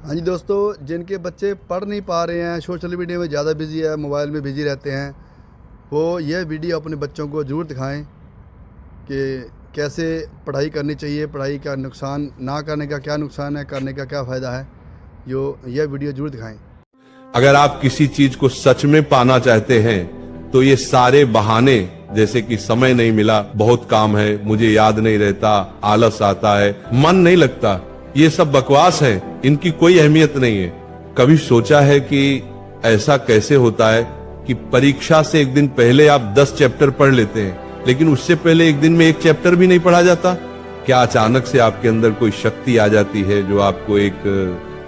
हाँ जी दोस्तों, जिनके बच्चे पढ़ नहीं पा रहे हैं, सोशल मीडिया में ज़्यादा बिजी है, मोबाइल में बिजी रहते हैं, वो यह वीडियो अपने बच्चों को ज़रूर दिखाएं कि कैसे पढ़ाई करनी चाहिए, पढ़ाई का नुकसान ना करने का क्या नुकसान है, करने का क्या फ़ायदा है। यह वीडियो ज़रूर दिखाएं। अगर आप किसी चीज को सच में पाना चाहते हैं तो ये सारे बहाने, जैसे कि समय नहीं मिला, बहुत काम है, मुझे याद नहीं रहता, आलस आता है, मन नहीं लगता, ये सब बकवास है। इनकी कोई अहमियत नहीं है। कभी सोचा है कि ऐसा कैसे होता है कि परीक्षा से एक दिन पहले आप 10 चैप्टर पढ़ लेते हैं, लेकिन उससे पहले एक दिन में एक चैप्टर भी नहीं पढ़ा जाता? क्या अचानक से आपके अंदर कोई शक्ति आ जाती है जो आपको एक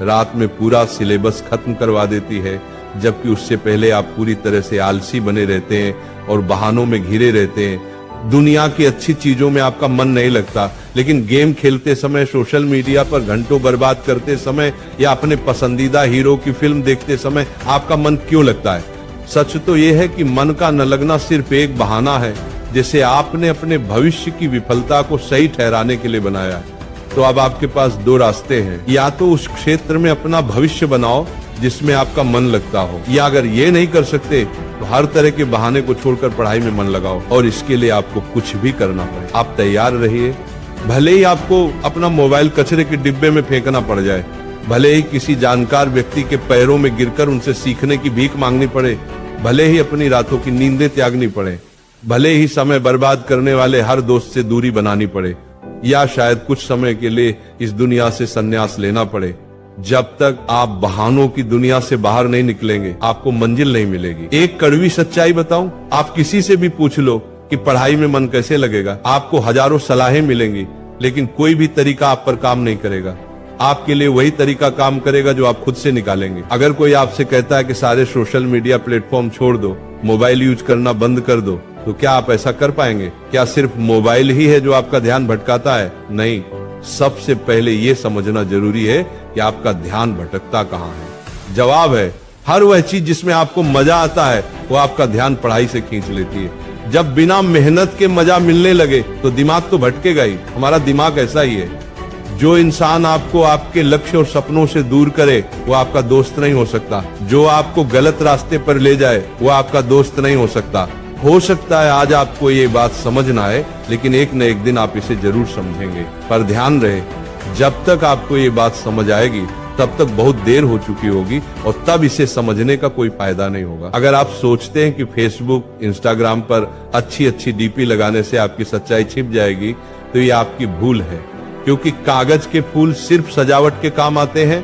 रात में पूरा सिलेबस खत्म करवा देती है, जबकि उससे पहले आप पूरी तरह से आलसी बने रहते हैं और बहानों में घिरे रहते हैं। दुनिया की अच्छी चीजों में आपका मन नहीं लगता, लेकिन गेम खेलते समय, सोशल मीडिया पर घंटों बर्बाद करते समय या अपने पसंदीदा हीरो की फिल्म देखते समय आपका मन क्यों लगता है? सच तो यह है कि मन का न लगना सिर्फ एक बहाना है, जिसे आपने अपने भविष्य की विफलता को सही ठहराने के लिए बनाया है। तो अब आपके पास दो रास्ते हैं, या तो उस क्षेत्र में अपना भविष्य बनाओ जिसमें आपका मन लगता हो, या अगर ये नहीं कर सकते तो हर तरह के बहाने को छोड़कर पढ़ाई में मन लगाओ। और इसके लिए आपको कुछ भी करना पड़े, आप तैयार रहिए। भले ही आपको अपना मोबाइल कचरे के डिब्बे में फेंकना पड़ जाए, भले ही किसी जानकार व्यक्ति के पैरों में गिरकर उनसे सीखने की भीख मांगनी पड़े, भले ही अपनी रातों की नींदें त्यागनी पड़े, भले ही समय बर्बाद करने वाले हर दोस्त से दूरी बनानी पड़े, या शायद कुछ समय के लिए इस दुनिया से संन्यास लेना पड़े, जब तक आप बहानों की दुनिया से बाहर नहीं निकलेंगे आपको मंजिल नहीं मिलेगी। एक कड़वी सच्चाई बताऊं, आप किसी से भी पूछ लो कि पढ़ाई में मन कैसे लगेगा, आपको हजारों सलाहें मिलेंगी, लेकिन कोई भी तरीका आप पर काम नहीं करेगा। आपके लिए वही तरीका काम करेगा जो आप खुद से निकालेंगे। अगर कोई आपसे कहता है कि सारे सोशल मीडिया प्लेटफॉर्म छोड़ दो, मोबाइल यूज करना बंद कर दो, तो क्या आप ऐसा कर पाएंगे? क्या सिर्फ मोबाइल ही है जो आपका ध्यान भटकाता है? नहीं, सबसे पहले ये समझना जरूरी है कि आपका ध्यान भटकता कहाँ है। जवाब है, हर वह चीज जिसमें आपको मजा आता है वो आपका ध्यान पढ़ाई से खींच लेती है। जब बिना मेहनत के मजा मिलने लगे तो दिमाग तो भटकेगा ही। हमारा दिमाग ऐसा ही है। जो इंसान आपको आपके लक्ष्य और सपनों से दूर करे वो आपका दोस्त नहीं हो सकता। जो आपको गलत रास्ते पर ले जाए वो आपका दोस्त नहीं हो सकता। हो सकता है आज आपको ये बात समझ ना आए, लेकिन एक न एक दिन आप इसे जरूर समझेंगे। पर ध्यान रहे, जब तक आपको ये बात समझ आएगी तब तक बहुत देर हो चुकी होगी और तब इसे समझने का कोई फायदा नहीं होगा। अगर आप सोचते हैं कि फेसबुक, इंस्टाग्राम पर अच्छी अच्छी डीपी लगाने से आपकी सच्चाई छिप जाएगी, तो ये आपकी भूल है, क्योंकि कागज के फूल सिर्फ सजावट के काम आते हैं,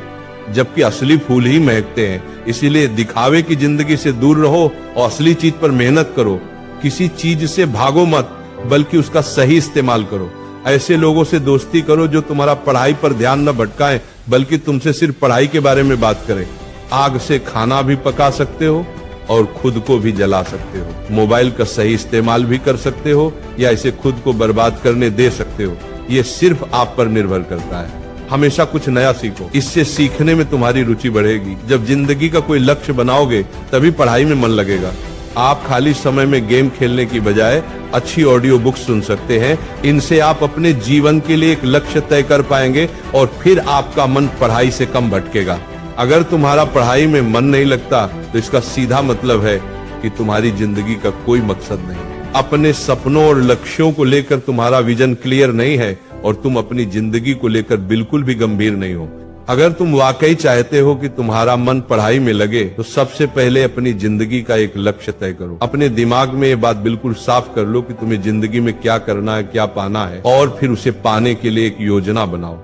जबकि असली फूल ही महकते हैं। इसीलिए दिखावे की जिंदगी से दूर रहो और असली चीज पर मेहनत करो। किसी चीज से भागो मत, बल्कि उसका सही इस्तेमाल करो। ऐसे लोगों से दोस्ती करो जो तुम्हारा पढ़ाई पर ध्यान न भटकाएं, बल्कि तुमसे सिर्फ पढ़ाई के बारे में बात करें। आग से खाना भी पका सकते हो और खुद को भी जला सकते हो। मोबाइल का सही इस्तेमाल भी कर सकते हो या इसे खुद को बर्बाद करने दे सकते हो। ये सिर्फ आप पर निर्भर करता है। हमेशा कुछ नया सीखो, इससे सीखने में तुम्हारी रुचि बढ़ेगी। जब जिंदगी का कोई लक्ष्य बनाओगे तभी पढ़ाई में मन लगेगा। आप खाली समय में गेम खेलने की बजाय अच्छी ऑडियो बुक सुन सकते हैं। इनसे आप अपने जीवन के लिए एक लक्ष्य तय कर पाएंगे और फिर आपका मन पढ़ाई से कम भटकेगा। अगर तुम्हारा पढ़ाई में मन नहीं लगता तो इसका सीधा मतलब है कि तुम्हारी जिंदगी का कोई मकसद नहीं। अपने सपनों और लक्ष्यों को लेकर तुम्हारा विजन क्लियर नहीं है और तुम अपनी जिंदगी को लेकर बिल्कुल भी गंभीर नहीं हो। अगर तुम वाकई चाहते हो कि तुम्हारा मन पढ़ाई में लगे तो सबसे पहले अपनी जिंदगी का एक लक्ष्य तय करो। अपने दिमाग में ये बात बिल्कुल साफ कर लो कि तुम्हें जिंदगी में क्या करना है, क्या पाना है, और फिर उसे पाने के लिए एक योजना बनाओ।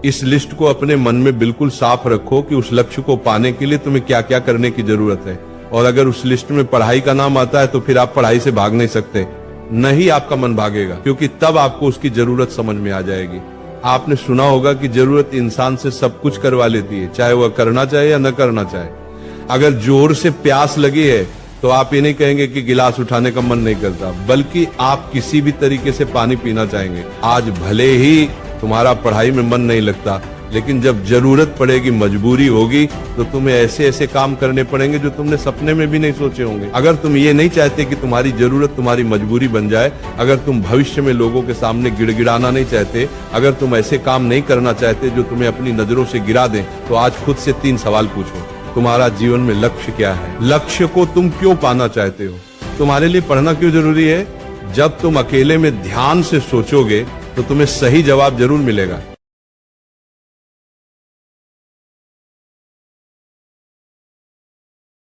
इस लिस्ट को अपने मन में बिल्कुल साफ रखो कि उस लक्ष्य को पाने के लिए तुम्हें क्या क्या करने की जरूरत है। और अगर उस लिस्ट में पढ़ाई का नाम आता है तो फिर आप पढ़ाई से भाग नहीं सकते। नहीं, आपका मन भागेगा, क्योंकि तब आपको उसकी जरूरत समझ में आ जाएगी। आपने सुना होगा कि जरूरत इंसान से सब कुछ करवा लेती है, चाहे वह करना चाहे या न करना चाहे। अगर जोर से प्यास लगी है तो आप ये नहीं कहेंगे कि गिलास उठाने का मन नहीं करता, बल्कि आप किसी भी तरीके से पानी पीना चाहेंगे। आज भले ही तुम्हारा पढ़ाई में मन नहीं लगता, लेकिन जब जरूरत पड़ेगी, मजबूरी होगी, तो तुम्हें ऐसे ऐसे काम करने पड़ेंगे जो तुमने सपने में भी नहीं सोचे होंगे। अगर तुम ये नहीं चाहते कि तुम्हारी जरूरत तुम्हारी मजबूरी बन जाए, अगर तुम भविष्य में लोगों के सामने गिड़गिड़ाना नहीं चाहते, अगर तुम ऐसे काम नहीं करना चाहते जो तुम्हें अपनी नजरों से गिरा दें, तो आज खुद से 3 सवाल पूछो। तुम्हारा जीवन में लक्ष्य क्या है? लक्ष्य को तुम क्यों पाना चाहते हो? तुम्हारे लिए पढ़ना क्यों जरूरी है? जब तुम अकेले में ध्यान से सोचोगे तो तुम्हें सही जवाब जरूर मिलेगा।